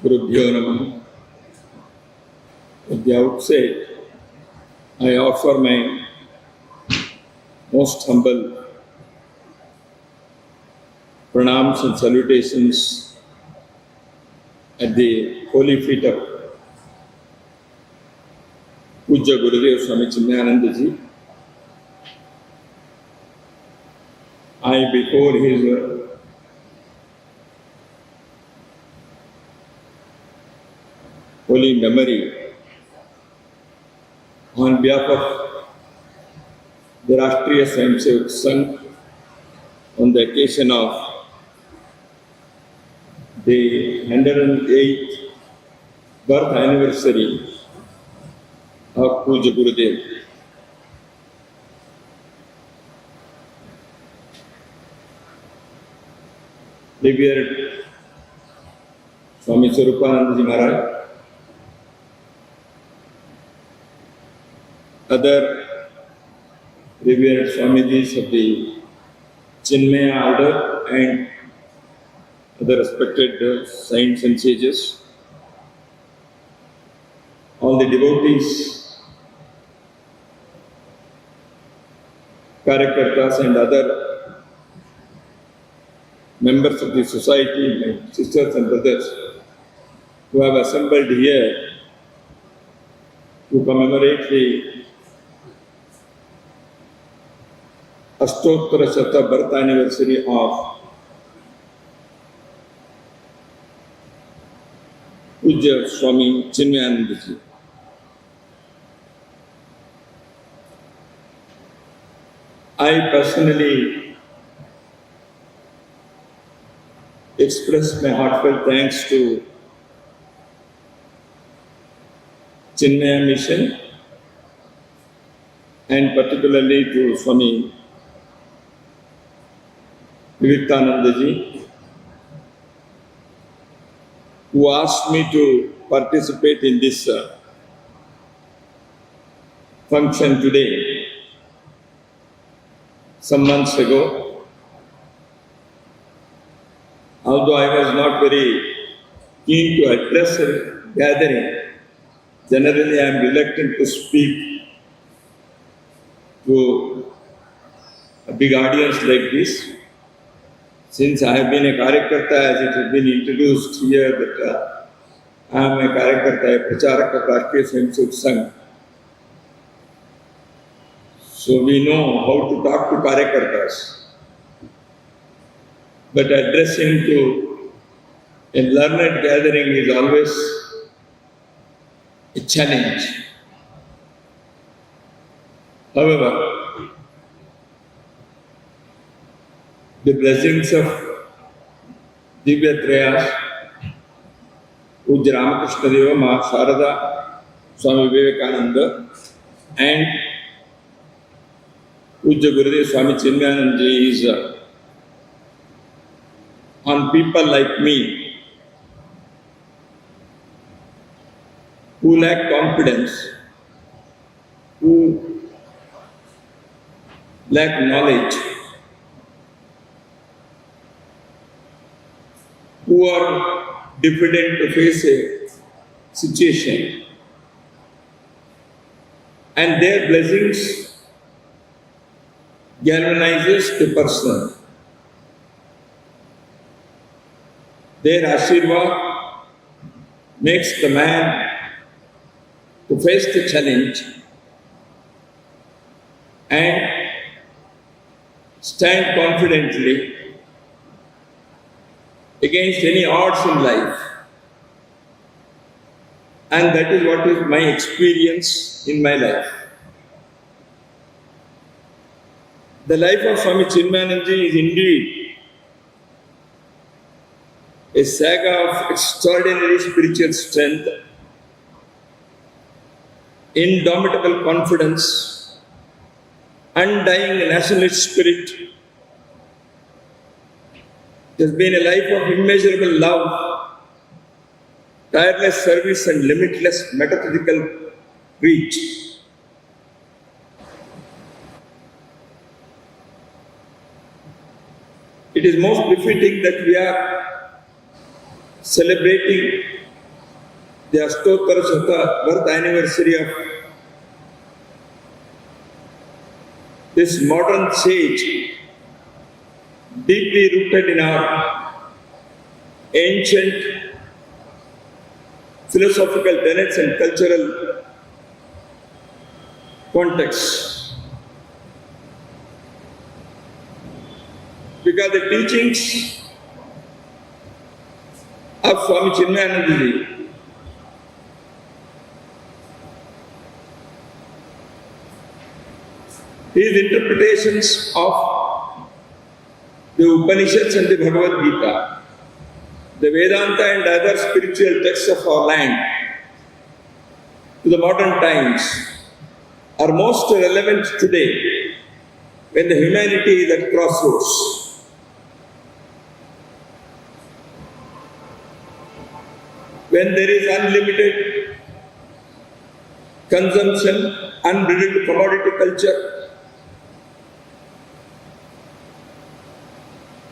Gurubhyo Namaha. At the outset, I offer my most humble pranams and salutations at the holy feet of Pujya Gurudev Swami Chinmayananda ji. I, before his holy memory, on behalf of the Rashtriya Swayamsevak Sangh, on the occasion of the 108th birth anniversary of Pujya Gurudev, revered Swami Swarupananda ji Maharaj, other revered Swamijis of the Chinmaya order and other respected saints and sages, all the devotees, Karyakartas and other members of the society, my sisters and brothers who have assembled here to commemorate the Ashtottara Shata birth anniversary of Pujya Swami Chinmayananda ji. I personally express my heartfelt thanks to Chinmaya Mission and particularly to Swami Vivekananda ji, who asked me to participate in this function today some months ago. Although I was not very keen to address a gathering, generally I am reluctant to speak to a big audience like this. Since I have been a Karyakarta, as it has been introduced here, that I am a Karyakarta, a Pracharak of Rashtriya Swayamsevak Sangh. So we know how to talk to Karyakartas. But addressing to a learned gathering is always a challenge. However, the blessings of Divya Trayas, Pujya Ramakrishna Deva, Ma Sharada, Swami Vivekananda, and Pujya Gurudev Swami Chinmayananda ji is on people like me who lack confidence, who lack knowledge, who are diffident to face a situation, and their blessings galvanizes the person. Their Ashirvad makes the man to face the challenge and stand confidently against any odds in life. And that is what is my experience in my life. The life of Swami Chinmayananda ji is indeed a saga of extraordinary spiritual strength, indomitable confidence, undying nationalist spirit. It has been a life of immeasurable love, tireless service and limitless metaphysical reach. It is most befitting that we are celebrating the Ashtottara Shata birth anniversary of this modern sage, deeply rooted in our ancient philosophical tenets and cultural context. Because the teachings of Swami Chinmayananda ji, his interpretations of the Upanishads and the Bhagavad Gita, the Vedanta and other spiritual texts of our land to the modern times are most relevant today when the humanity is at crossroads. When there is unlimited consumption, unbridled commodity culture,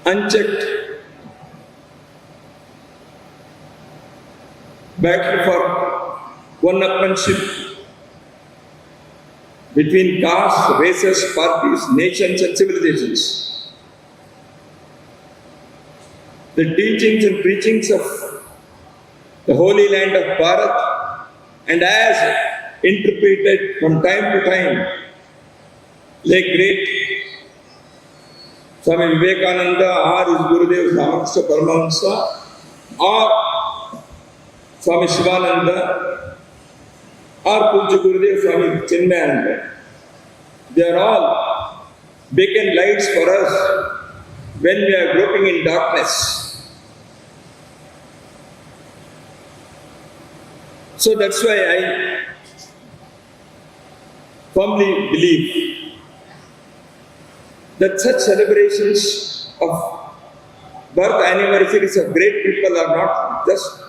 unchecked battle for one-upmanship between castes, races, parties, nations and civilizations. The teachings and preachings of the holy land of Bharat, and as interpreted from time to time, like great Swami Vivekananda or his Gurudev Ramakrishna Paramahamsa or Swami Shivananda or Pujya Gurudev Swami Chinmayananda, they are all beacon lights for us when we are groping in darkness. So that's why I firmly believe that such celebrations of birth anniversaries of great people are not just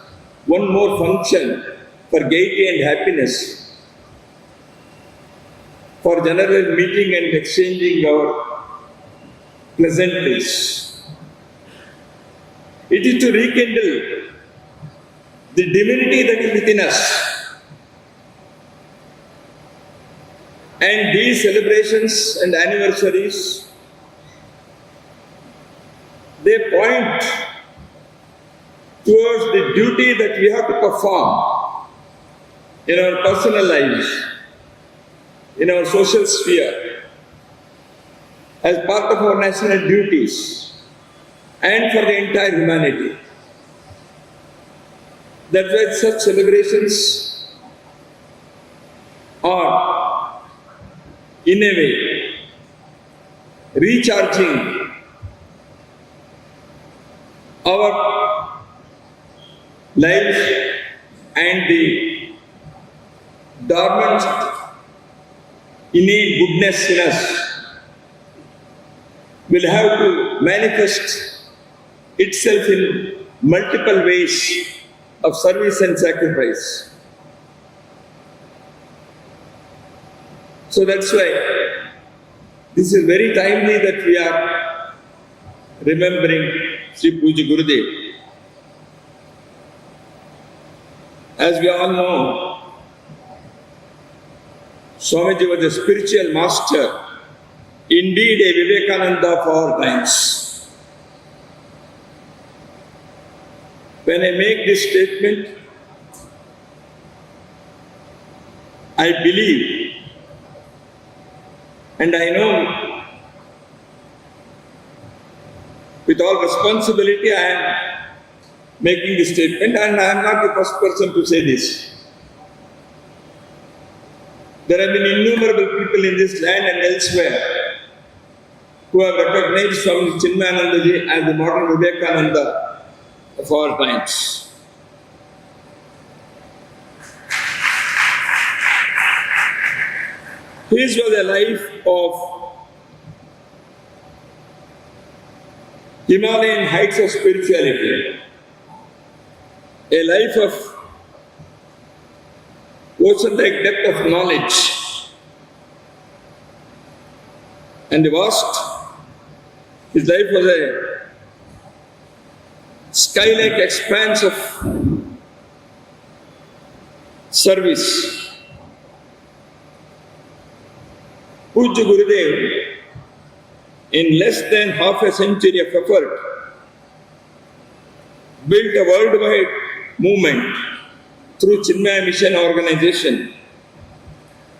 one more function for gaiety and happiness, for general meeting and exchanging our pleasantries. It is to rekindle the divinity that is within us. And these celebrations and anniversaries, they point towards the duty that we have to perform in our personal lives, in our social sphere, as part of our national duties, and for the entire humanity. That's why such celebrations are, in a way, recharging our lives and the dormant innate goodness in us will have to manifest itself in multiple ways of service and sacrifice. So that's why this is very timely that we are remembering Sri Pujya Gurudev. As we all know, Swamiji was a spiritual master, indeed a Vivekananda of our times. When I make this statement, I believe and I know with all responsibility I am making this statement, and I am not the first person to say this. There have been innumerable people in this land and elsewhere who have recognized Swami Chinmayananda ji as the modern Vivekananda of our times. His was a life of Himalayan heights of spirituality, a life of ocean-like depth of knowledge, and the vast, his life was a sky-like expanse of service. Pujya Gurudev, in less than half a century of effort, built a worldwide movement through Chinmaya Mission organization,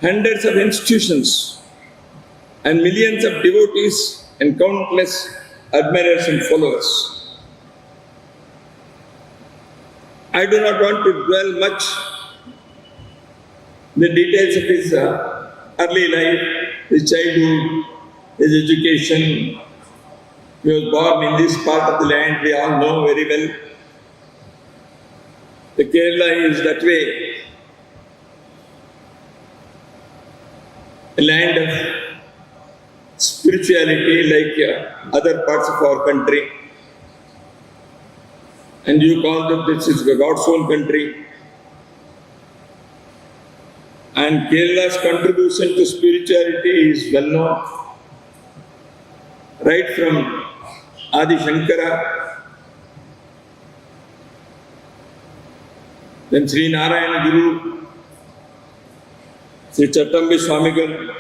hundreds of institutions, and millions of devotees and countless admirers and followers. I do not want to dwell much the details of his early life, his childhood, his education. He was born in this part of the land, we all know very well. The Kerala is that way, a land of spirituality like other parts of our country. And you call that this is God's own country. And Kerala's contribution to spirituality is well known. Right from Adi Shankara, then Sri Narayana Guru, Sri Chattambi Swamigal,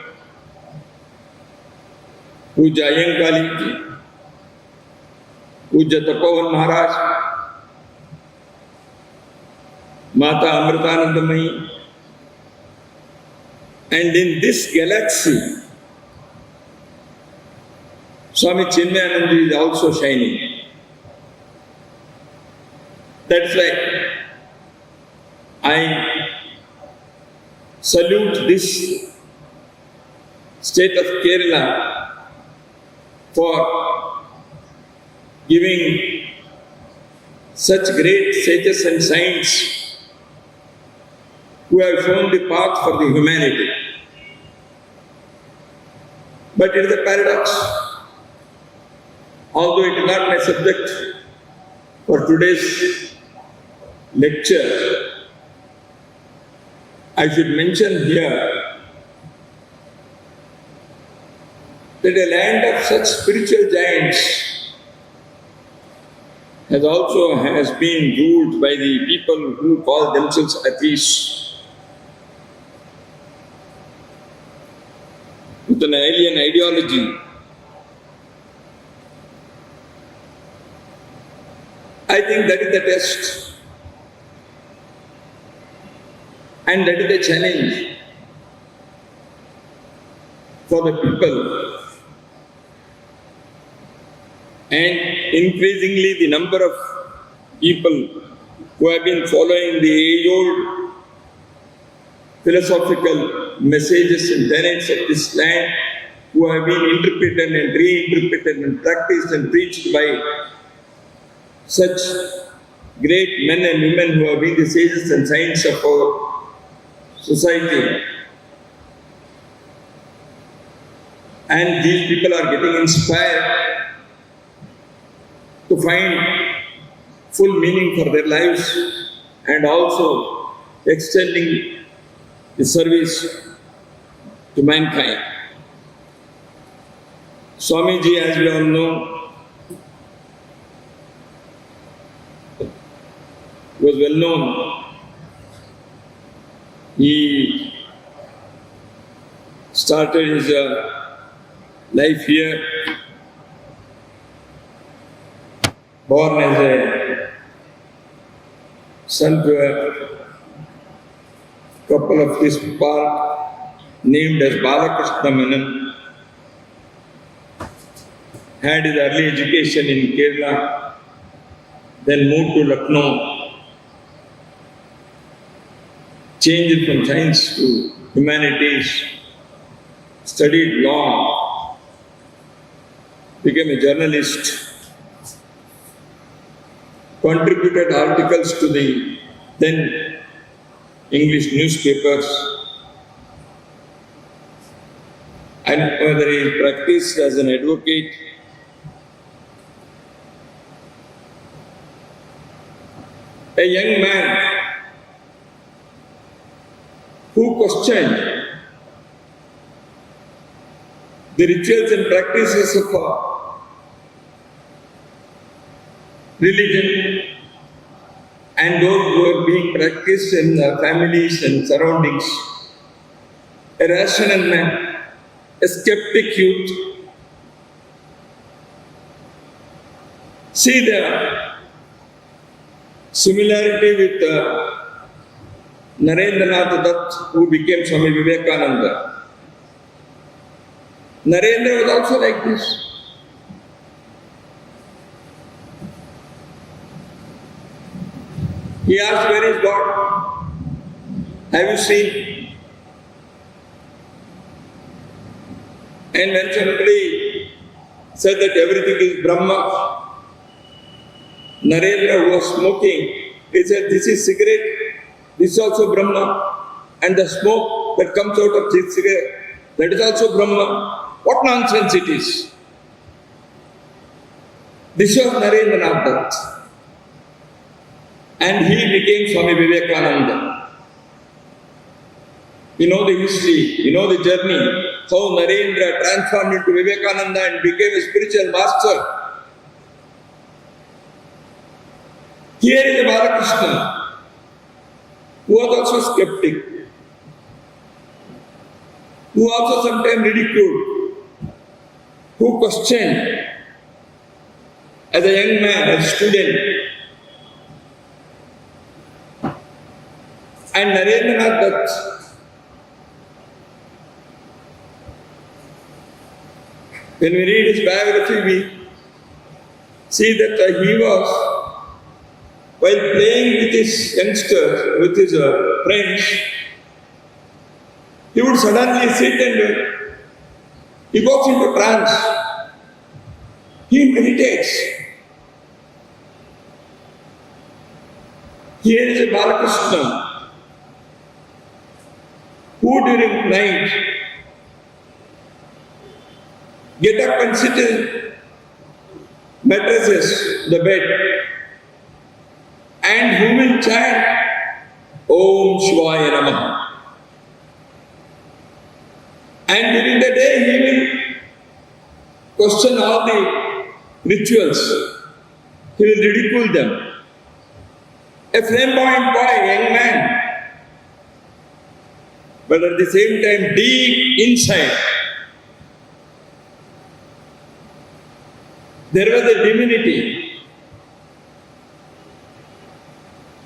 Puja Ayangali, Puja Tapovan Maharaj, Mata Amritanandamayi, and in this galaxy, Swami Chinmayananda is also shining. That's why I salute this state of Kerala for giving such great sages and saints who have shown the path for the humanity. But it is a paradox. Although it is not my subject for today's lecture, I should mention here that a land of such spiritual giants has been ruled by the people who call themselves atheists, with an alien ideology. I think that is the test, and that is the challenge for the people. And increasingly the number of people who have been following the age-old philosophical messages and tenets of this land, who have been interpreted and reinterpreted and practiced and preached by such great men and women who have been the sages and saints of our society. And these people are getting inspired to find full meaning for their lives and also extending the service to mankind. Swamiji, as we all know, was well known. He started his life here, born as a son to a couple of this park named as Balakrishna Menon. Had his early education in Kerala, then moved to Lucknow, changed from science to humanities, studied law, became a journalist, contributed articles to the then English newspapers, and whether he practiced as an advocate, a young man who questioned the rituals and practices of religion and those who are being practiced in the families and surroundings. A rational man, a skeptic youth. See the similarity with Narendranath Dutt, who became Swami Vivekananda. Narendra was also like this. He asked, "Where is God? Have you seen?" And when somebody said that everything is Brahma, Narendra, who was smoking, he said, "This is cigarette, this is also Brahma, and the smoke that comes out of this cigarette, that is also Brahma." What nonsense it is! This was Narendranath Dutt. And he became Swami Vivekananda. You know the history, you know the journey, how Narendra transformed into Vivekananda and became a spiritual master. Here is a Balakrishna, who was also skeptic, who also sometimes ridiculed, who questioned as a young man, as a student. And Narendranath Dutt, when we read his biography, we see that he was, while playing with his youngsters, with his friends, he would suddenly sit and he goes into trance. He meditates. Here is a Balakrishna, who during night get up and sit in mattresses, the bed, and who will chant Om Shivaya Namaha. And during the day he will question all the rituals. He will ridicule them. A flamboyant boy, young man, but at the same time deep inside there was a divinity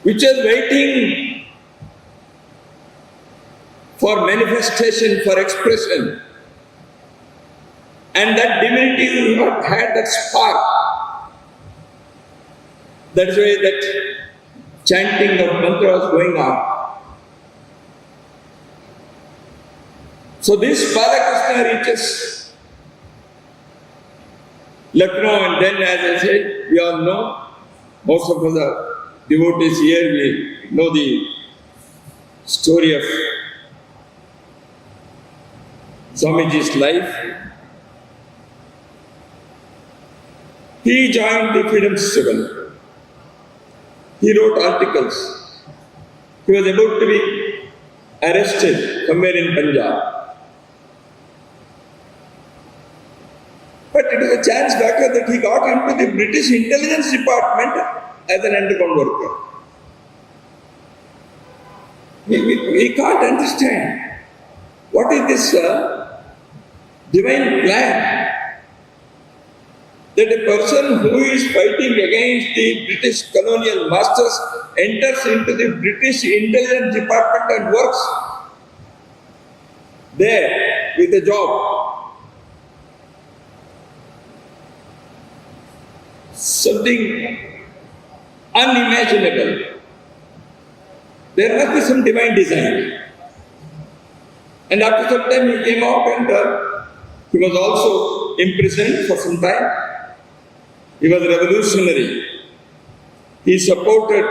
which was waiting for manifestation, for expression. And that divinity had that spark. That's why that chanting of mantra was going on. So this Balakrishna reaches Lucknow, and then, as I said, we all know, most of us are devotees here, we know the story of Swamiji's life. He joined the freedom struggle. He wrote articles. He was about to be arrested somewhere in Punjab. But it was a chance factor that he got into the British intelligence department as an underground worker. We can't understand what is this divine plan that a person who is fighting against the British colonial masters enters into the British intelligence department and works there with a job. Something unimaginable. There must be some divine design. And after some time he came out and he was also imprisoned for some time. He was revolutionary. He supported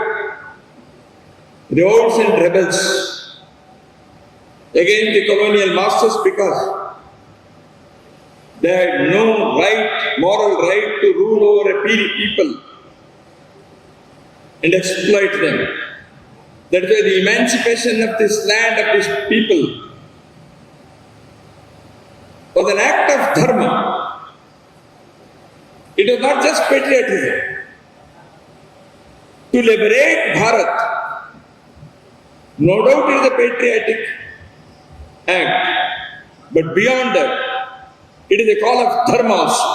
revolts and rebels against the colonial masters because they had no right, moral right to rule over a people and exploit them. That is why the emancipation of this land, of this people, was an act of dharma. It was not just patriotism. to liberate Bharat. No doubt it is a patriotic act, but beyond that, it is a call of dharma also.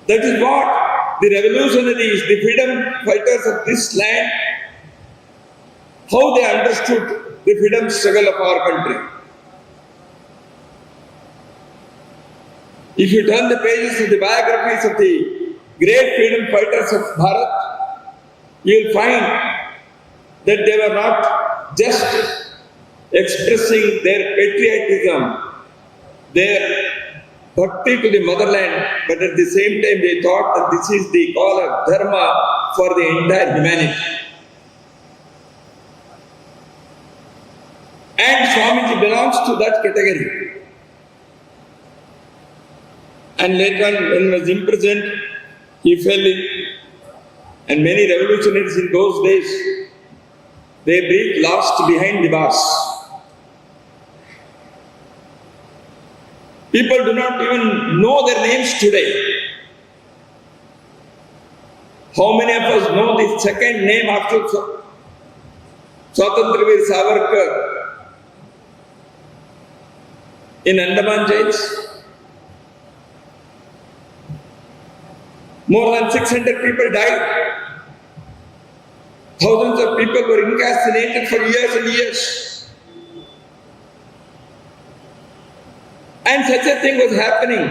That is what the revolutionaries, the freedom fighters of this land, how they understood the freedom struggle of our country. If you turn the pages of the biographies of the great freedom fighters of Bharat, you will find that they were not just expressing their patriotism, their bhakti to the motherland, but at the same time they thought that this is the call of dharma for the entire humanity. And Swamiji belongs to that category. And later on, when he was imprisoned, he fell ill. And many revolutionaries in those days, they breathed last behind the bars. People do not even know their names today. How many of us know the second name after Swatantraveer Savarkar in Andaman jails? More than 600 people died. Thousands of people were incarcerated for years and years. And such a thing was happening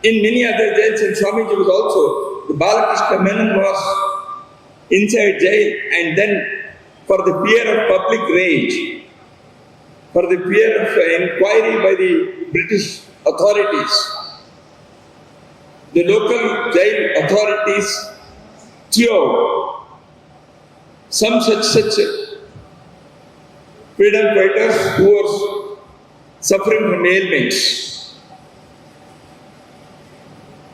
in many other jails, and Swamiji was also. The Balakrishna Menon was inside jail, and then for the fear of public rage, for the fear of inquiry by the British authorities, the local jail authorities threw some such freedom fighters who were suffering from ailments.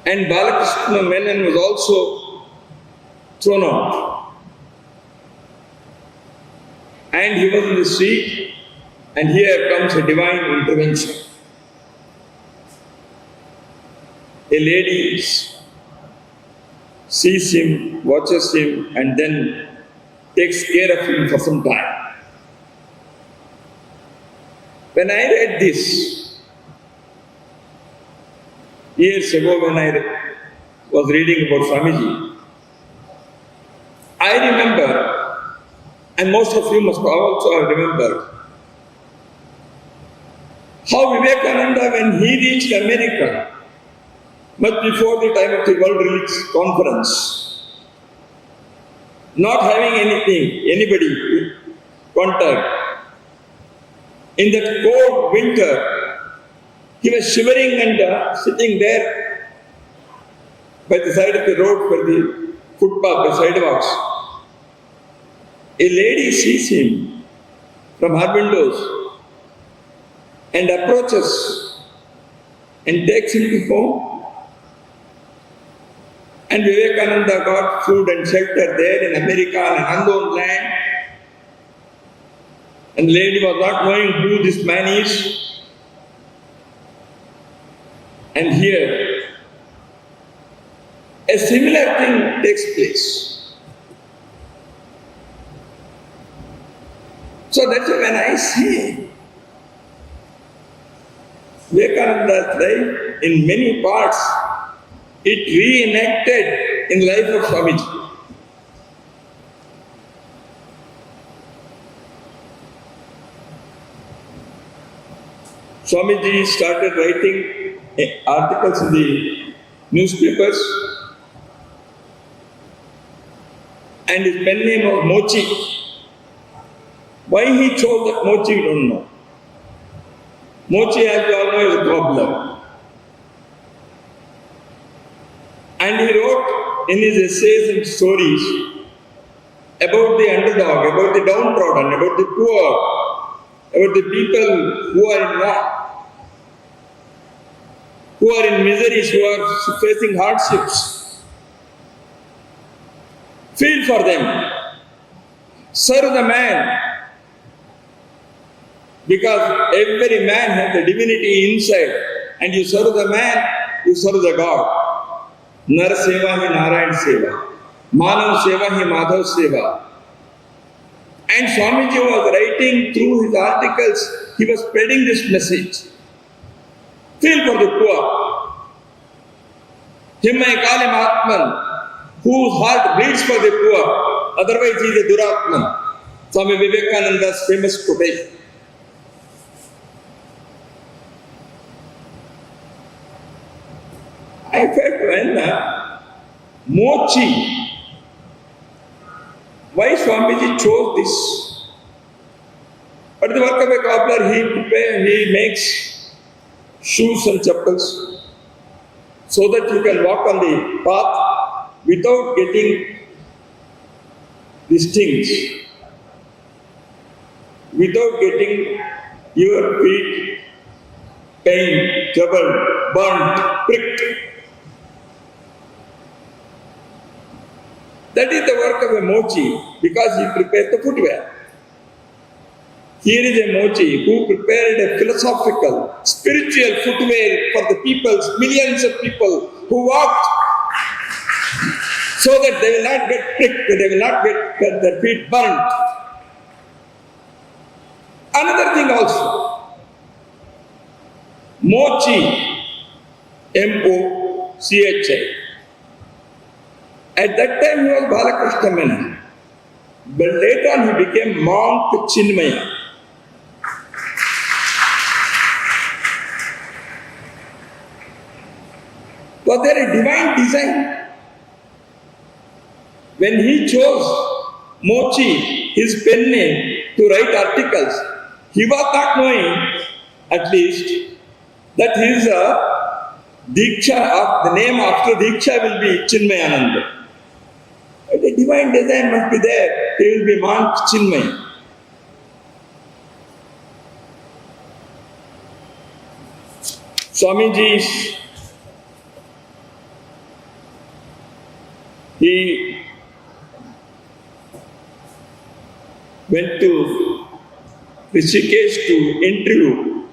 And Balakrishna Menon was also thrown out. And he was in the street, and here comes a divine intervention. A lady sees him, watches him, and then takes care of him for some time. When I read this, years ago when I was reading about Swamiji, I remember, and most of you must also have remembered, how Vivekananda, when he reached America, much before the time of the World Religious Conference, not having anybody to contact, in that cold winter, he was shivering and sitting there by the side of the road, for the footpath, the sidewalks. A lady sees him from her windows and approaches and takes him to home. And Vivekananda got food and shelter there in America, an unknown land. And the lady was not knowing who this man is. And here, a similar thing takes place. So that's when I say, Vivekananda's life in many parts, it reenacted in the life of Swamiji. Swamiji started writing articles in the newspapers, and his pen name was Mochi. Why he chose that Mochi, we don't know. Mochi, as you all know, is a problem. And he wrote in his essays and stories about the underdog, about the downtrodden, about the poor, about the people who are in want, who are in miseries, who are facing hardships. Feel for them. Serve the man. Because every man has the divinity inside. And you serve the man, you serve the God. Nar seva hi Narayan seva. Manav Seva hi Madhav Seva. And Swamiji was writing through his articles, he was spreading this message. Feel for the poor. Himmai Kali Mahatman, whose heart bleeds for the poor, otherwise he is a Duratman. Swami Vivekananda's famous quotation. I felt when Mochi, why Swamiji chose this? But the work of a cobbler, he makes shoes and chappals so that you can walk on the path without getting these stings, without getting your feet pain, troubled, burnt, pricked. That is the work of a mochi because he prepared the footwear. Here is a mochi who prepared a philosophical, spiritual footwear for the peoples, millions of people who walked so that they will not get pricked, they will not get their feet burnt. Another thing also, mochi, M-O-C-H-I. At that time he was Balakrishna Menon, but later on he became monk Chinmaya. Was there a divine design? When he chose Mochi, his pen name, to write articles, he was not knowing, at least, that his Diksha, the name after Diksha will be Chinmayananda. But a divine design must be there. He will be monk Chinmaya. Swamiji, he went to Rishikesh to interview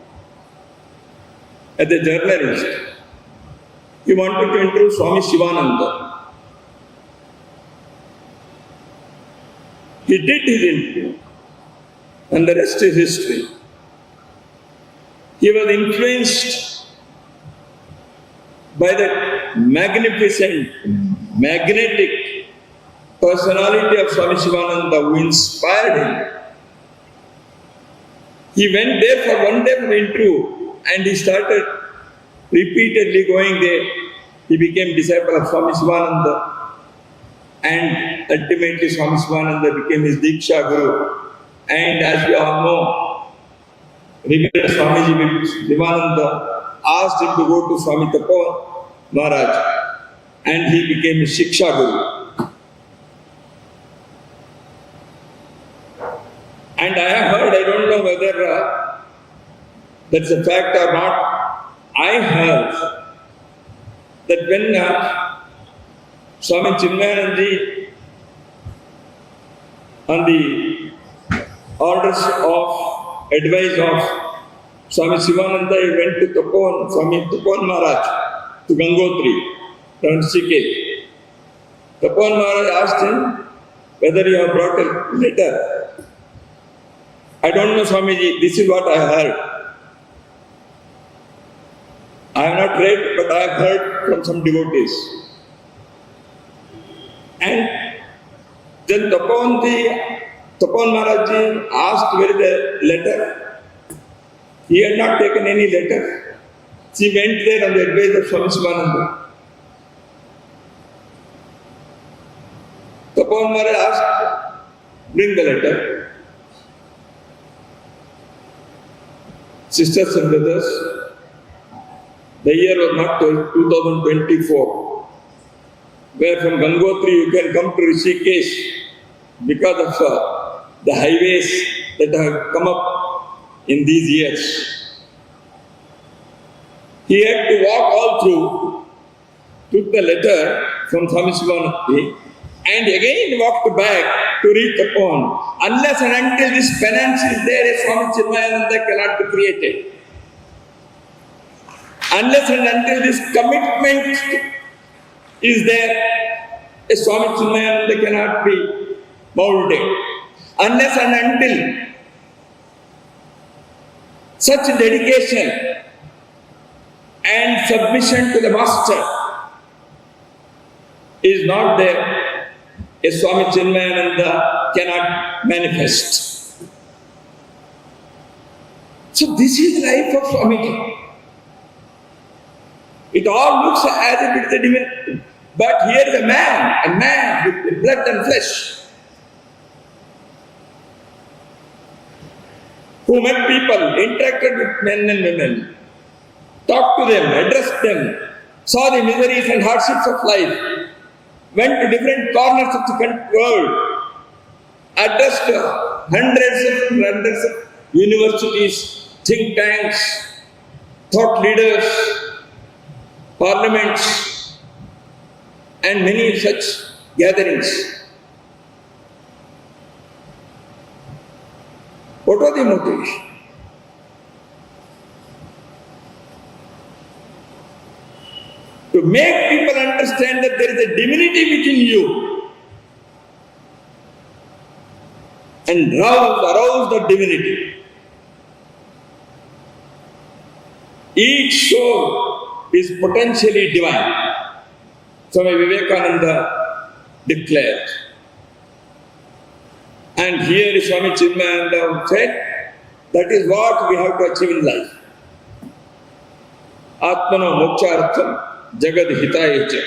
as a journalist. He wanted to interview Swami Shivananda. He did his interview, and the rest is history. He was influenced by that magnificent, magnetic personality of Swami Shivananda who inspired him. He went there for one day for the interview and he started repeatedly going there. He became disciple of Swami Shivananda. And ultimately Swami Shivananda became his Diksha Guru. And as we all know, Revered Swamiji Shivananda asked him to go to Swami Tapovan Maharaj and he became his Shiksha Guru. And I have heard, I don't know whether that's a fact or not, I heard that when Swami Chinmayananda, on the orders of advice of Swami Shivananda, he went to Tapovan, Swami Tapovan Maharaj, to Gangotri, from Rishikesh. Tapovan Maharaj asked him whether you have brought a letter. I don't know, Swamiji, this is what I heard. I have not read, but I have heard from some devotees. And then Tapovan Maharaj asked where is the letter. He had not taken any letter. She went there on the advice of Swami Shivananda. Tapovan Maharaj asked, bring the letter. Sisters and brothers, the year was not 2024, where from Gangotri you can come to Rishikesh because of the highways that have come up in these years. He had to walk all through, took the letter from Swami Shivananda and again walked back to reach upon. Unless and until this penance is there, Swami Chinmayananda cannot be created. Unless and until this commitment is there, A Swami Chinmayananda cannot be molded unless and until such dedication and submission to the Master is not there. A Swami Chinmayananda cannot manifest. So this is the life of Swamiji. It all looks as if it's a divinity. But here is a man with blood and flesh, who met people, interacted with men and women, talked to them, addressed them, saw the miseries and hardships of life, went to different corners of the world, addressed hundreds of universities, think tanks, thought leaders, parliaments, and many such gatherings. What was the motivation? To make people understand that there is a divinity within you and arouse the divinity. Each soul is potentially divine. Swami Vivekananda declared. And here is Swami Chinmayananda said, that is what we have to achieve in life. Atmano mokshārtham jagad hitaya cha.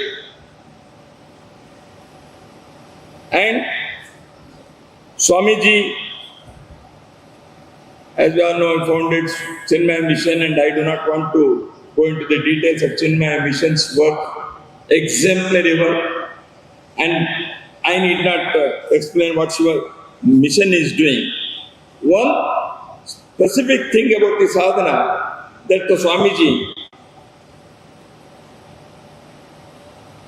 And Swamiji, as we all know, founded Chinmaya Mission, and I do not want to go into the details of Chinmaya Mission's work, exemplary work, and I need not explain what your mission is doing. One specific thing about the sadhana that the Swamiji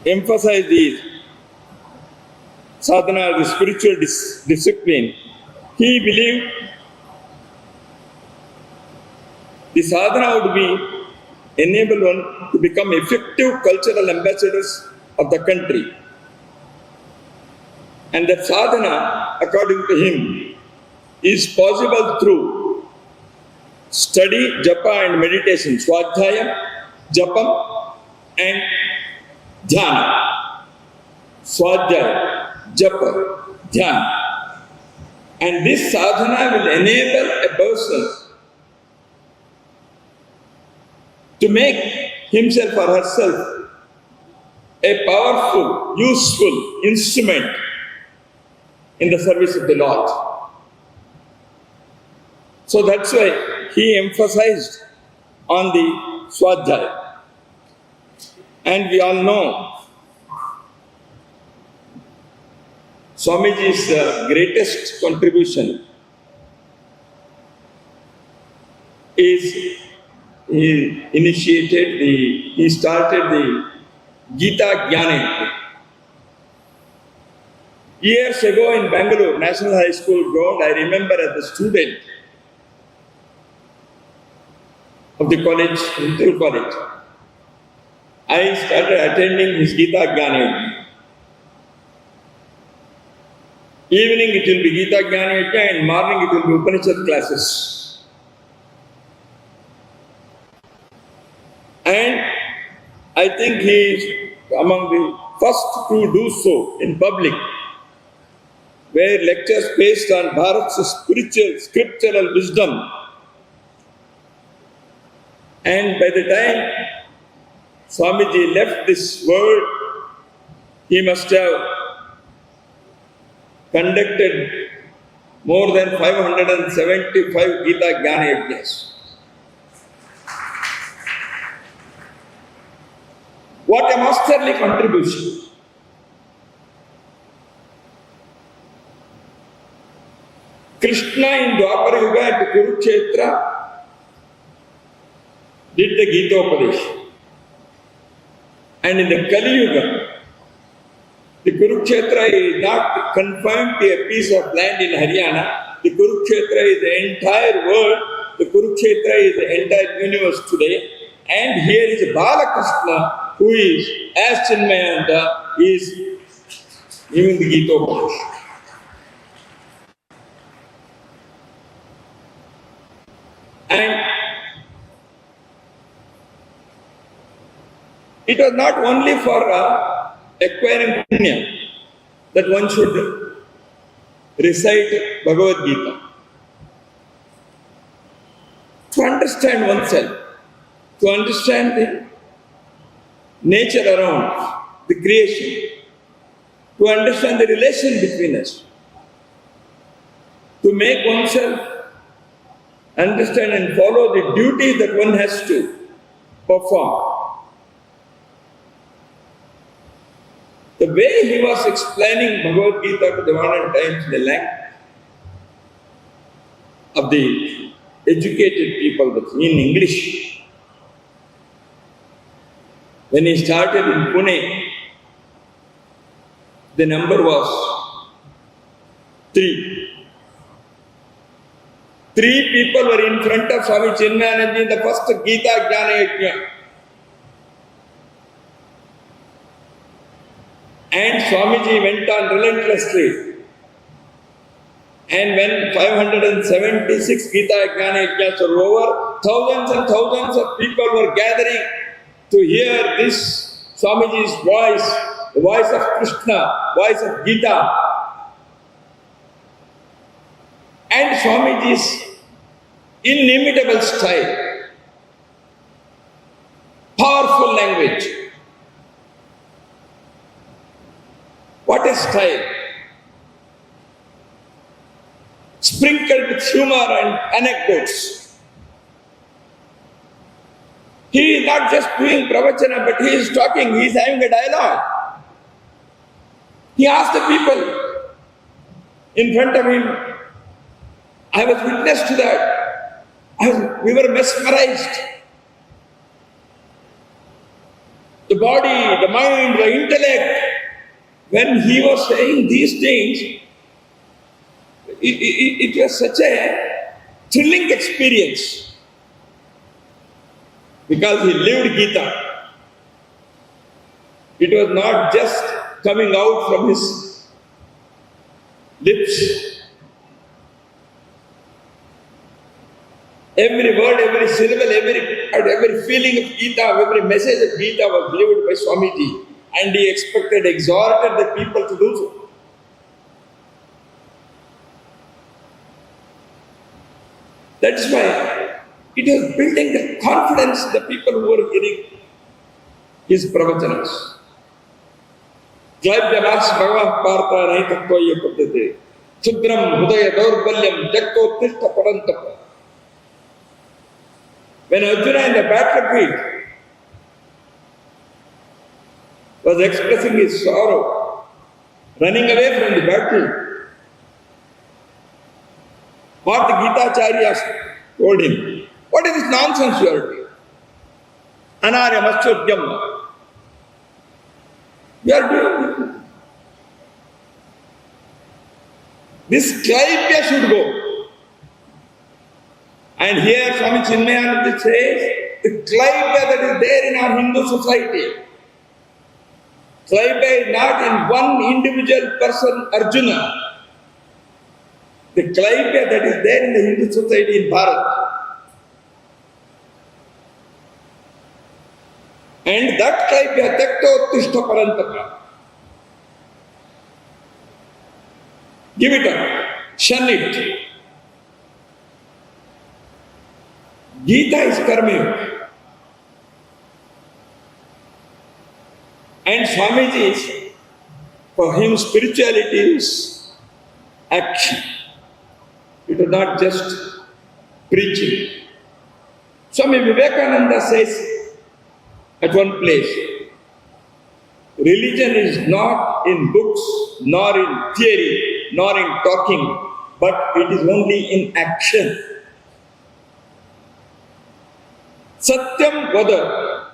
emphasized is sadhana, the spiritual discipline. He believed the sadhana would be enable one to become effective cultural ambassadors of the country. And that sadhana, according to him, is possible through study, japa and meditation, swadhyaya, japam and dhyana. Swadhyaya, japa, dhyana. And this sadhana will enable a person to make himself or herself a powerful, useful instrument in the service of the Lord. So that's why he emphasized on the Swadhyaya. And we all know Swamiji's greatest contribution is he started the Geeta Jnana Yajna. Years ago in Bangalore, National High School ground, I remember as a student of the college, Hindu college, I started attending his Geeta Jnana Yajna. Evening it will be Geeta Jnana Yajna and morning it will be Upanishad classes. And I think he is among the first to do so in public, where lectures based on Bharat's spiritual, scriptural wisdom. And by the time Swamiji left this world, he must have conducted more than 575 Geeta Jnana Yajnas. What a masterly contribution. Krishna in Dwapara Yuga at Kurukshetra did the Gita Upadesh. And in the Kali Yuga, the Kurukshetra is not confined to a piece of land in Haryana. The Kurukshetra is the entire world. The Kurukshetra is the entire universe today. And here is Balakrishna, who is, as Chinmayananda, is even the Gita Upanishad. And it was not only for acquiring punya that one should recite Bhagavad Gita. To understand oneself, to understand the nature around, the creation, to understand the relation between us, to make oneself understand and follow the duty that one has to perform. The way he was explaining Bhagavad Gita to the modern times in the language of the educated people in English. When he started in Pune, the number was 3. 3 people were in front of Swami Chinmayananda in the first Geeta Jnana Yajna. And Swamiji went on relentlessly. And when 576 Geeta Jnana Yajnas were over, thousands and thousands of people were gathering to hear this Swamiji's voice, the voice of Krishna, voice of Gita. And Swamiji's inimitable style, powerful language. What a style! Sprinkled with humor and anecdotes. He is not just doing pravachana, but he is talking, he is having a dialogue. He asked the people in front of him. I was witness to that. We were mesmerized. The body, the mind, the intellect. When he was saying these things, it was such a thrilling experience. Because he lived Gita. It was not just coming out from his lips. Every word, every syllable, every feeling of Gita, every message of Gita was lived by Swamiji. And he exhorted the people to do so. That is why it was building the confidence of the people who were hearing his pravachanas. Jayabhyamas bhagavah partha nahitattvaya paddhate chudram hudaya daurbalyam jaktotishta parantapa. When Arjuna in the battlefield was expressing his sorrow, running away from the battle, what the Gita Acharyas told him, what is this nonsense you are doing? Anarya Maschodhyam. You are doing this Klaipya should go. And here Swami Chinmayananda says, the Klaipya that is there in our Hindu society, Klaipya is not in one individual person, Arjuna. The Klaipya that is there in the Hindu society in Bharat. And that Klaipya, Taktotishta Parantapa. Give it up. Shun it. Gita is karma. And Swamiji's, for him, spirituality is action. It is not just preaching. Swami Vivekananda says at one place, religion is not in books, nor in theory, nor in talking, but it is only in action. Satyam vada,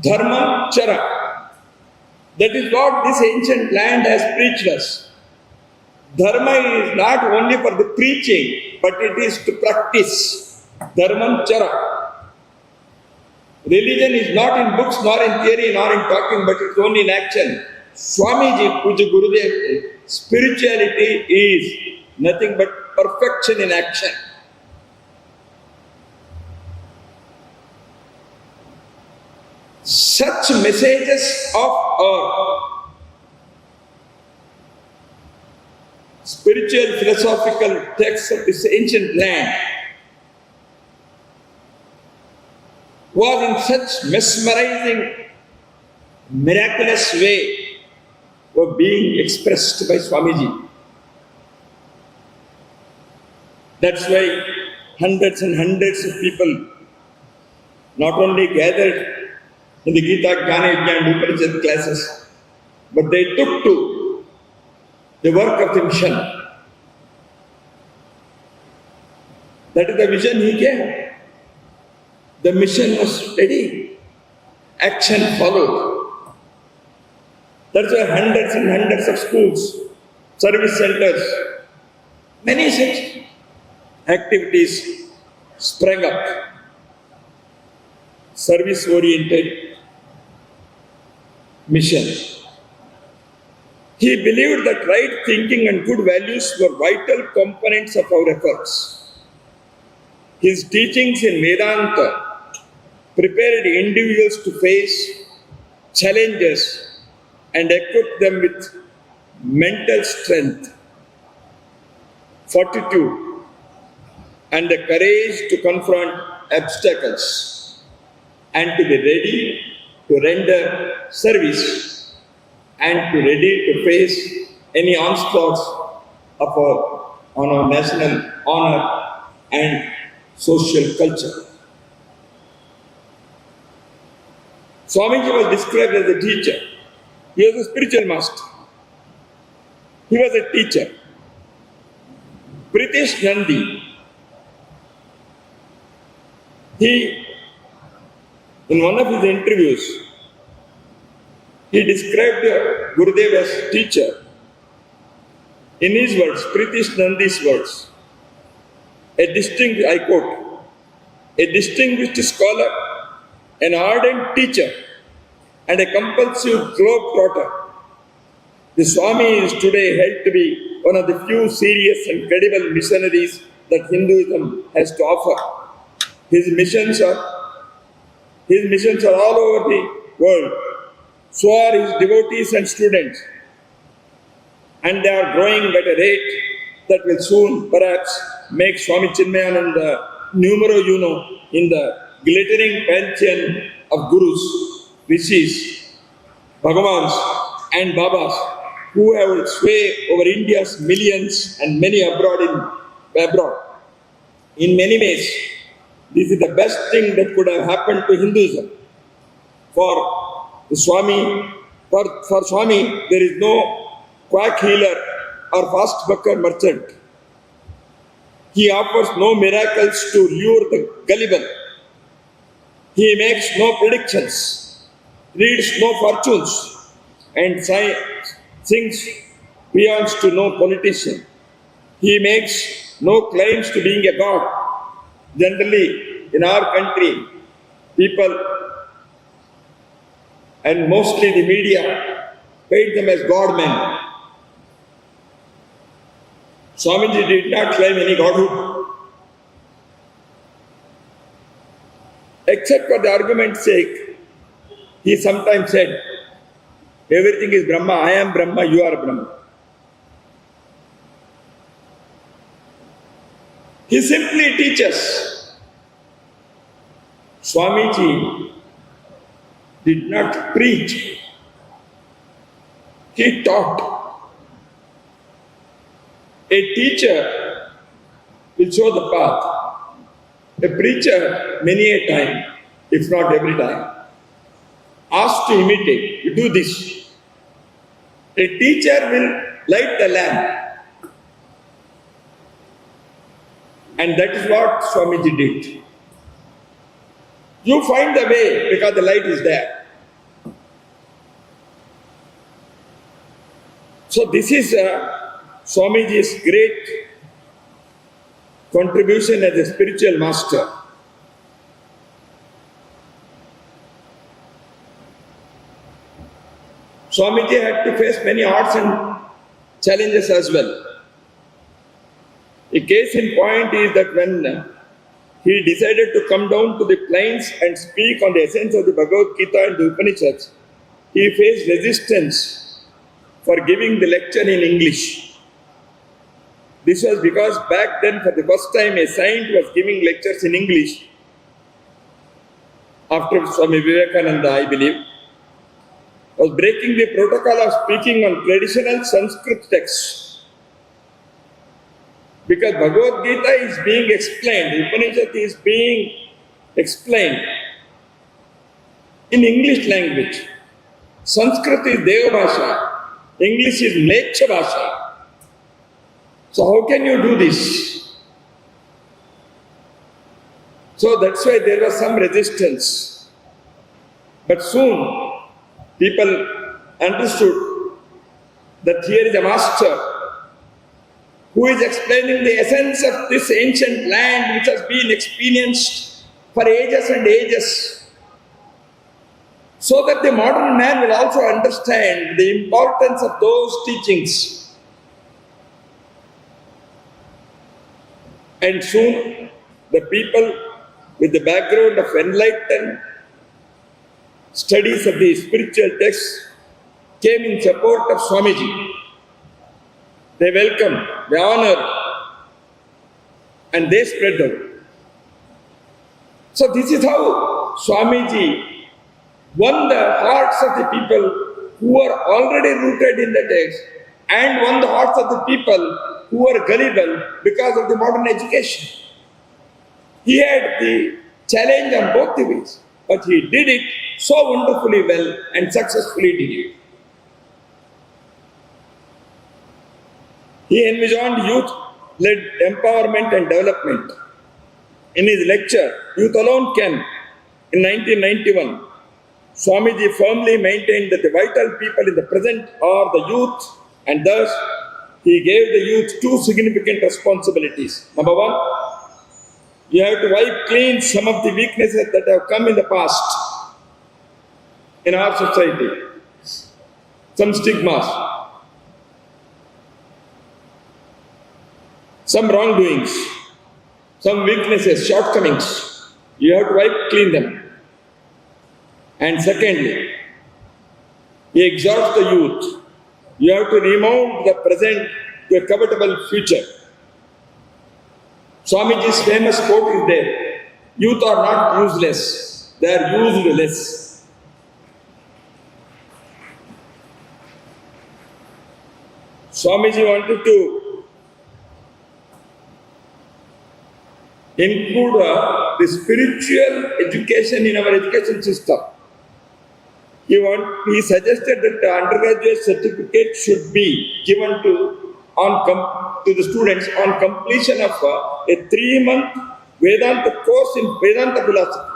dharmam chara. That is what this ancient land has preached us. Dharma is not only for the preaching, but it is to practice. Dharmam chara. Religion is not in books, nor in theory, nor in talking, but it is only in action. Swamiji, Puja Gurudev, spirituality is nothing but perfection in action. Such messages of our spiritual philosophical texts of this ancient land was in such mesmerizing, miraculous way were being expressed by Swamiji. That's why hundreds and hundreds of people not only gathered in the Geeta Jnana Yajna and Upanishad classes, but they took to the work of the mission. That is the vision he gave. The mission was steady. Action followed. That's why hundreds and hundreds of schools, service centers, many such activities sprang up. Service-oriented mission. He believed that right thinking and good values were vital components of our efforts. His teachings in Vedanta prepared individuals to face challenges and equip them with mental strength, fortitude, and the courage to confront obstacles and to be ready to render service and to ready to face any onslaughts on our national honor and social culture. Swamiji was described as a teacher. He was a spiritual master. He was a teacher. Pritesh Nandi, in one of his interviews, he described Gurudev as teacher. In his words, Pritesh Nandi's words, I quote, a distinguished scholar, an ardent teacher, and a compulsive globe-trotter. The Swami is today held to be one of the few serious and credible missionaries that Hinduism has to offer. His missions are all over the world. So are his devotees and students. And they are growing at a rate that will soon perhaps make Swami Chinmayananda numero uno in the glittering pantheon of Gurus, Rishis, Bhagavans and Babas who have sway over India's millions and many abroad. In many ways, this is the best thing that could have happened to Hinduism. For Swami, there is no quack healer or fast bucker merchant. He offers no miracles to lure the gullible. He makes no predictions, reads no fortunes, and sings peons to no politician. He makes no claims to being a god. Generally, in our country, people and mostly the media paint them as God-men. Swamiji did not claim any godhood. Except for the argument's sake, he sometimes said, everything is Brahma, I am Brahma, you are Brahma. He simply teaches. Swamiji did not preach. He taught. A teacher will show the path. A preacher, many a time, if not every time, asked to imitate. You do this. A teacher will light the lamp. And that is what Swamiji did. You find the way because the light is there. So this is Swamiji's great contribution as a spiritual master. Swamiji had to face many odds and challenges as well. A case in point is that when he decided to come down to the plains and speak on the essence of the Bhagavad Gita and the Upanishads, he faced resistance for giving the lecture in English. This was because back then, for the first time, a saint was giving lectures in English after Swami Vivekananda, I believe, was breaking the protocol of speaking on traditional Sanskrit texts. Because Bhagavad Gita is being explained, the Upanishad is being explained in English language. Sanskrit is Deva Bhasha, English is Mlecha Bhasha. So how can you do this? So that's why there was some resistance. But soon people understood that here is a master who is explaining the essence of this ancient land which has been experienced for ages and ages, so that the modern man will also understand the importance of those teachings. And soon the people with the background of enlightened studies of the spiritual texts came in support of Swamiji. They welcomed, they honored, and they spread out. So this is how Swamiji won the hearts of the people who were already rooted in the text, and won the hearts of the people who were gullible because of the modern education. He had the challenge on both the ways, but he did it so wonderfully well and successfully did it. He envisioned youth-led empowerment and development. In his lecture, Youth Alone Can, in 1991, Swamiji firmly maintained that the vital people in the present are the youth, and thus he gave the youth two significant responsibilities. Number one, you have to wipe clean some of the weaknesses that have come in the past in our society, some stigmas, some wrongdoings, some weaknesses, shortcomings. You have to wipe clean them. And secondly, he exhorts the youth. You have to remount the present to a comfortable future. Swamiji's famous quote is there: youth are not useless, they are used less. Swamiji wanted to include the spiritual education in our education system. He suggested that the undergraduate certificate should be given to the students on completion of a 3-month Vedanta course in Vedanta philosophy.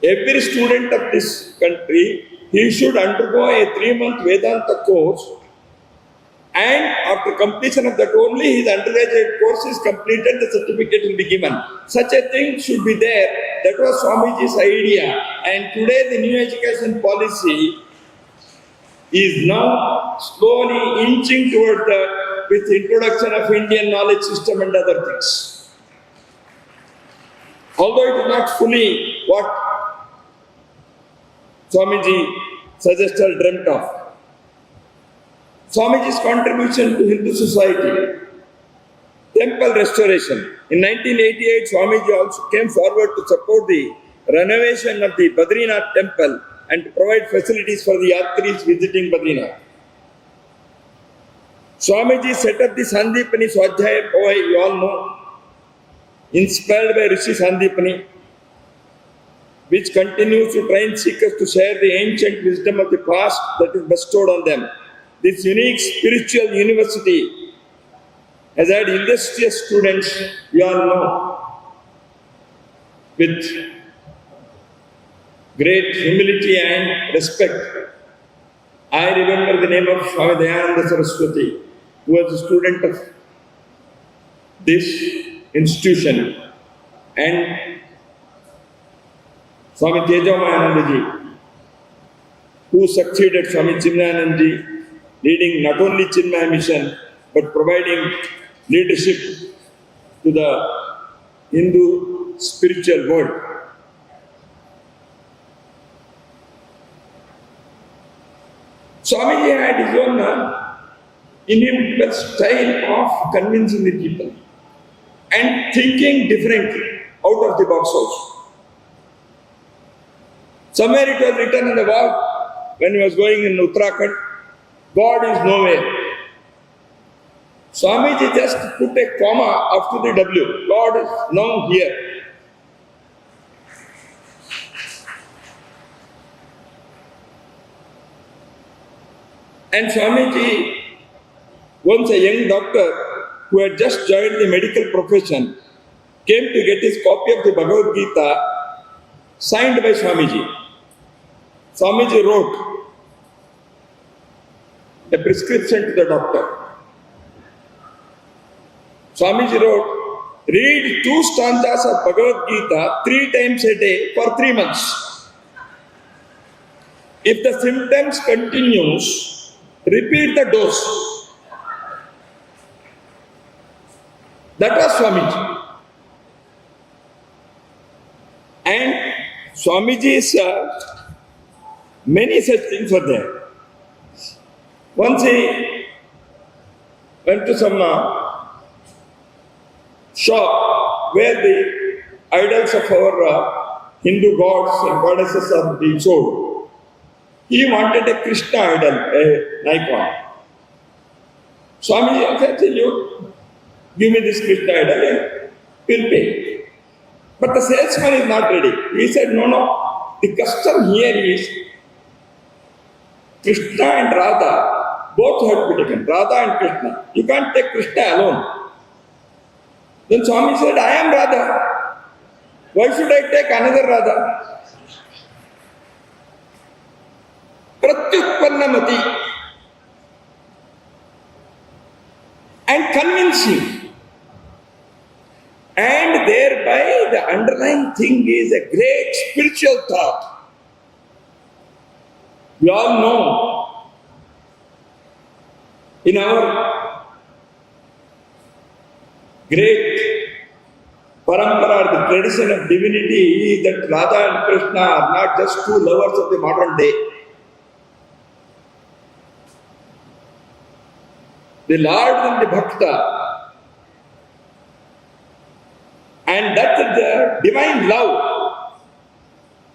Every student of this country, he should undergo a 3-month Vedanta course, and after completion of that only his undergraduate course is completed, the certificate will be given. Such a thing should be there. That was Swamiji's idea. And today the new education policy is now slowly inching toward that with the introduction of Indian knowledge system and other things. Although it is not fully what Swamiji suggested or dreamt of. Swamiji's contribution to Hindu society, temple restoration. In 1988, Swamiji also came forward to support the renovation of the Badrinath temple and to provide facilities for the yatris visiting Badrinath. Swamiji set up the Sandipani Swadhyaya Bhavai, you all know, inspired by Rishi Sandipani, which continues to train seekers to share the ancient wisdom of the past that is bestowed on them. This unique spiritual university has had illustrious students, we all know, with great humility and respect. I remember the name of Swami Dayananda Saraswati, who was a student of this institution, and Swami Chinmayananda ji. who succeeded Swami Chinmayananda, leading not only Chinmaya mission but providing leadership to the Hindu spiritual world. Swamiji had his own inimitable style of convincing the people and thinking differently, out of the box also. Somewhere it was written in the wall when he was going in Uttarakhand, God is nowhere. Swamiji just put a comma after the W. God is now here. And Swamiji, once a young doctor who had just joined the medical profession, came to get his copy of the Bhagavad Gita signed by Swamiji. Swamiji wrote a prescription to the doctor. Swamiji wrote, read 2 stanzas of Bhagavad Gita 3 times a day for 3 months. If the symptoms continues, repeat the dose. That was Swamiji. And Swamiji's many such things were there. Once he went to some shop where the idols of our Hindu gods and goddesses are being sold. He wanted a Krishna idol, a Nikon. Swami said, you give me this Krishna idol, we'll pay. But the salesman is not ready. He said, no, the custom here is Krishna and Radha, both have to be taken, Radha and Krishna. You can't take Krishna alone. Then Swami said, I am Radha. Why should I take another Radha? Pratyutpannamati. And convincing. And thereby the underlying thing is a great spiritual thought. We all know in our great parampara, the tradition of divinity is that Radha and Krishna are not just 2 lovers of the modern day. The Lord and the Bhakta. And that the divine love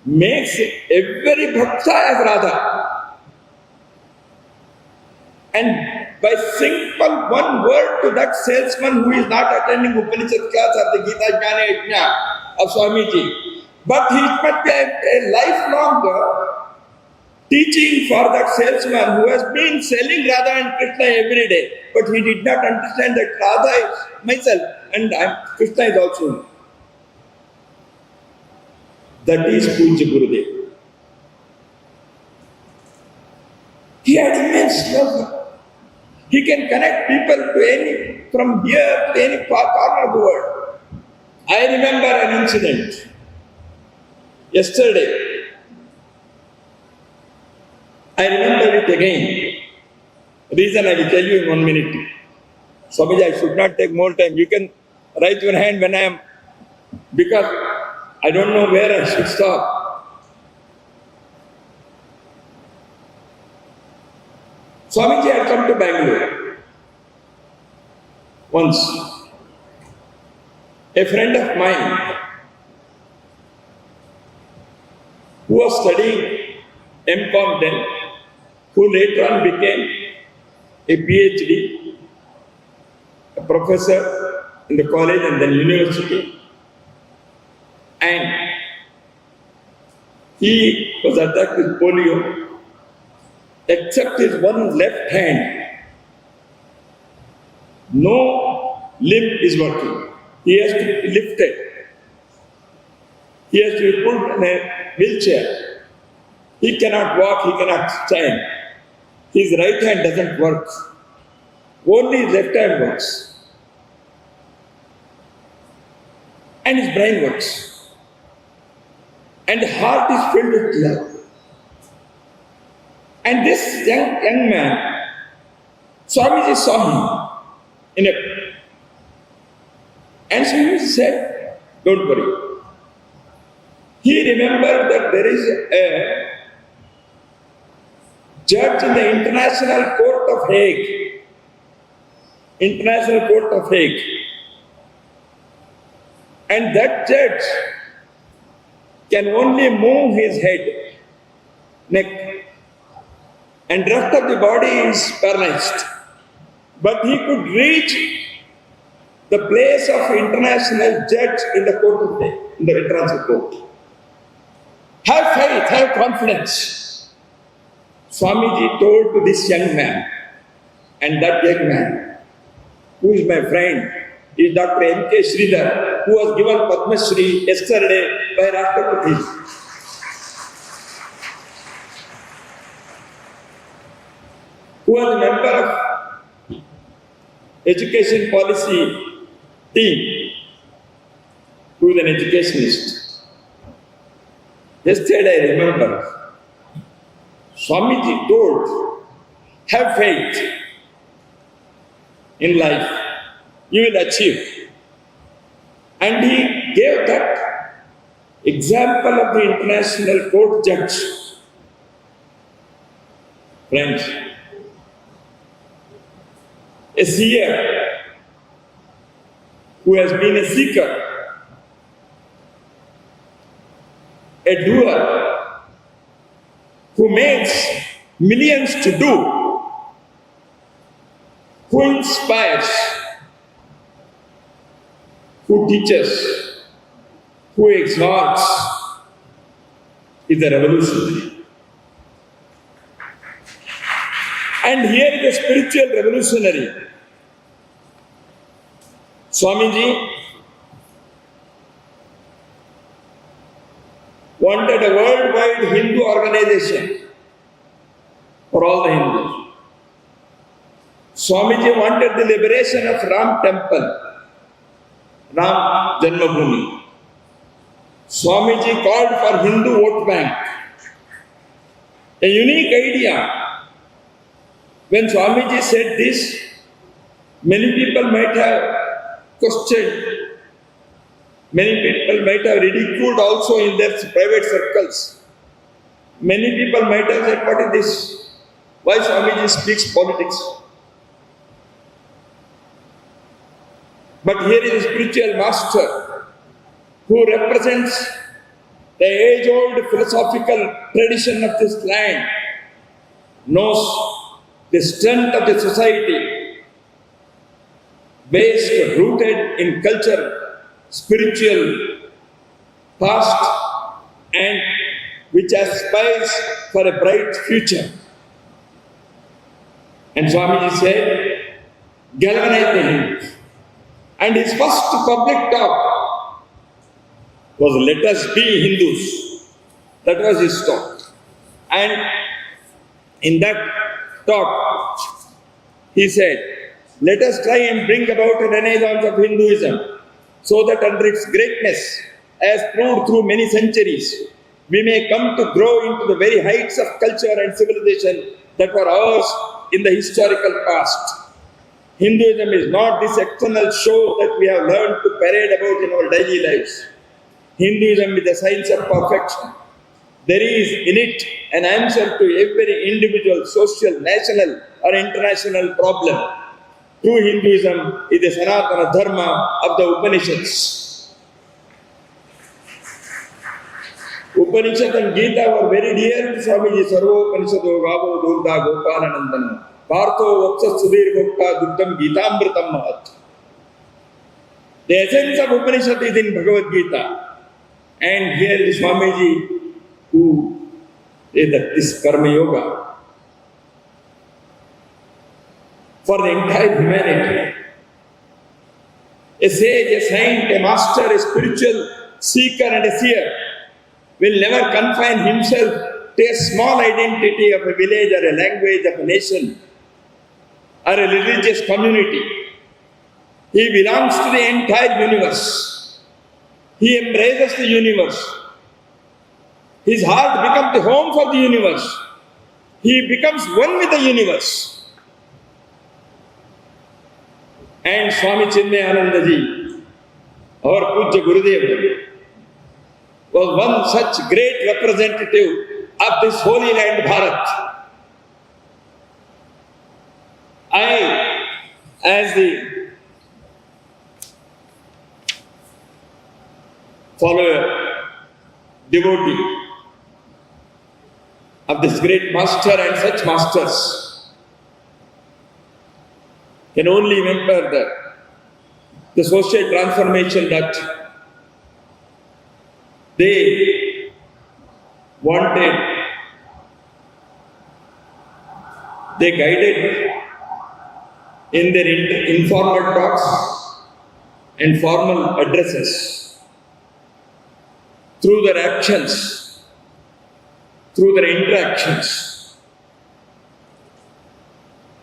makes every Bhakta as Radha. And by simple one word to that salesman who is not attending Upanishad class or the Geeta Jnana Yajna of Swamiji, but he must be a lifelong teaching for that salesman who has been selling Radha and Krishna every day, but he did not understand that Radha is myself and Krishna is also me. That is Puja Gurudev. He had immense love. He can connect people to from here to any corner of the world. I remember an incident yesterday. I remember it again. Reason I will tell you in 1 minute. Swamiji, I should not take more time. You can raise your hand when I am, because I don't know where I should stop. Swamiji had come to Bangalore once. A friend of mine who was studying MCom then, who later on became a PhD, a professor in the college and then university. And he was attacked with polio, except his one left hand. No limb is working. He has to be lifted. He has to be put in a wheelchair. He cannot walk, he cannot stand. His right hand doesn't work. Only his left hand works. And his brain works. And the heart is filled with love. And this young man, Swamiji saw him and Swamiji said, don't worry. He remembered that there is a judge in the International Court of Hague. International Court of Hague. And that judge can only move his head, neck, and rest of the body is paralyzed. But he could reach the place of international judge in the court of Hague, in the international court. Have faith, have confidence. Swamiji told to this young man, and that young man, who is my friend, is Dr. M.K. Sridhar, who was given Padma Shri yesterday by Rashtrapati. Who was a member of education policy team, who is an educationist. Yesterday I remember, Swamiji told, have faith in life, you will achieve. And he gave that example of the international court judge. Friends, a seer who has been a seeker, a doer, who makes millions to do, who inspires, who teaches, who exhorts, is a revolutionary. And here is a spiritual revolutionary. Swamiji wanted a worldwide Hindu organization for all the Hindus. Swamiji wanted the liberation of Ram temple, Ram Janmabhoomi. Swamiji called for Hindu vote bank. A unique idea. When Swamiji said this, many people might have questioned, many people might have ridiculed also in their private circles. Many people might have said, what is this? Why Swamiji speaks politics? But here is a spiritual master who represents the age-old philosophical tradition of this land, knows the strength of the society, based, rooted in culture, spiritual, past, and which aspires for a bright future. And Swamiji said, galvanize the Hindus. And his first public talk was, let us be Hindus. That was his talk. And in that talk, he said, let us try and bring about a renaissance of Hinduism so that under its greatness, as proved through many centuries, we may come to grow into the very heights of culture and civilization that were ours in the historical past. Hinduism is not this external show that we have learned to parade about in our daily lives. Hinduism is the science of perfection. There is in it an answer to every individual, social, national or international problem. True Hinduism is the Sanatana Dharma of the Upanishads. Upanishad and Geeta were very dear to Swamiji. Sarvo Upanishado Gavo Durda Gopalanandana. Partho Vatsa Sudhir Bhakta Duktam Geetamritam Mahat. The essence of Upanishad is in Bhagavad Gita. And here is Swamiji who is this Karma Yoga for the entire humanity. A sage, a saint, a master, a spiritual seeker and a seer will never confine himself to a small identity of a village or a language of a nation or a religious community. He belongs to the entire universe. He embraces the universe. His heart becomes the home for the universe. he becomes one with the universe. And Swami Chinmayananda ji, our Pujya Gurudev, was one such great representative of this holy land Bharat. I, as the follower, devotee of this great master and such masters, can only remember the social transformation that they wanted, they guided in their informal talks and formal addresses, through their actions, through their interactions,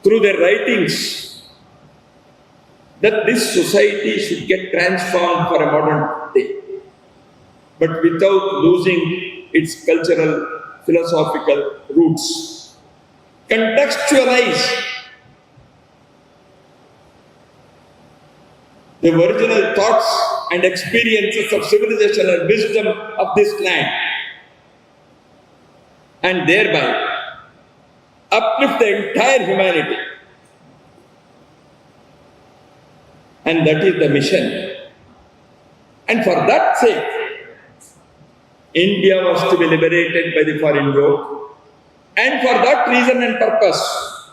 through their writings, that this society should get transformed for a modern day, but without losing its cultural, philosophical roots. Contextualize the original thoughts and experiences of civilization and wisdom of this land, and thereby uplift the entire humanity. And that is the mission. And for that sake, India was to be liberated by the foreign yoke. And for that reason and purpose,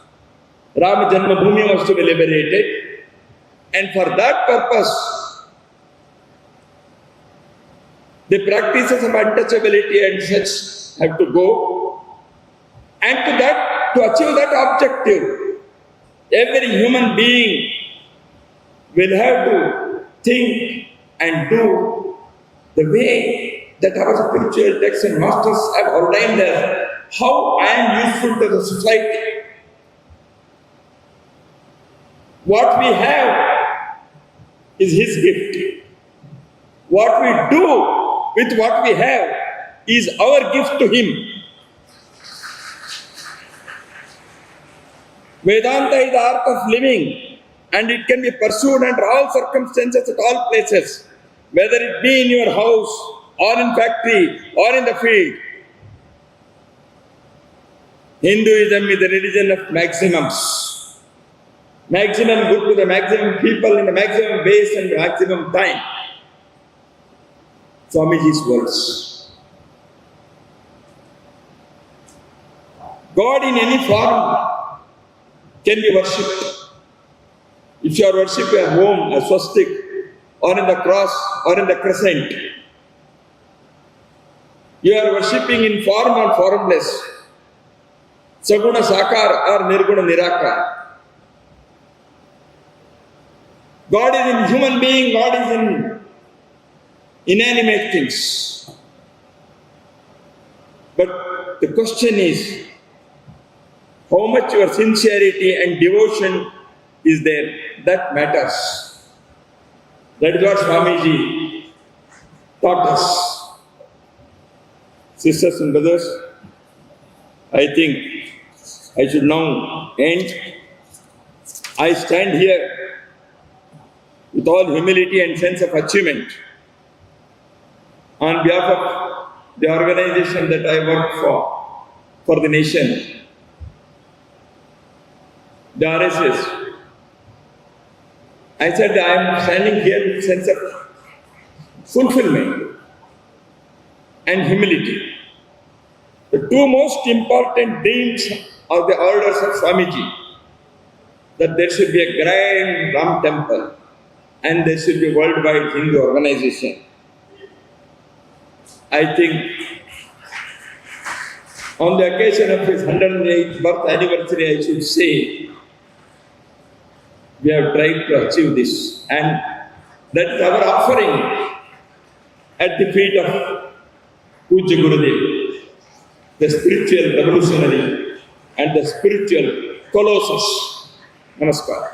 Ram Janmabhoomi was to be liberated. And for that purpose, the practices of untouchability and such have to go. And to achieve that objective, every human being will have to think and do the way that our spiritual texts and masters have ordained us, how I am useful to the society. What we have is his gift. What we do with what we have is our gift to him. Vedanta is the art of living, and it can be pursued under all circumstances at all places, whether it be in your house or in factory or in the field. Hinduism is the religion of maximums. Maximum good to the maximum people in the maximum base and the maximum time. Swamiji's words. God in any form can be worshipped. If you are worshipping at home, a swastik, or in the cross, or in the crescent, you are worshipping in form or formless, saguna sakar or nirguna nirakar. God is in human being, God is in inanimate things. But the question is, how much your sincerity and devotion is there? That matters. That is what Swamiji taught us. Sisters and brothers, I think I should now end. I stand here with all humility and sense of achievement on behalf of the organization that I work for the nation, the RSS. I said I am standing here with a sense of fulfillment and humility. The two most important dreams of the orders of Swamiji, that there should be a grand Ram temple and there should be a worldwide Hindu organization. I think on the occasion of his 108th birth anniversary, I should say, we have tried to achieve this, and that is our offering at the feet of Pujya Gurudev, the spiritual revolutionary and the spiritual colossus. Namaskar.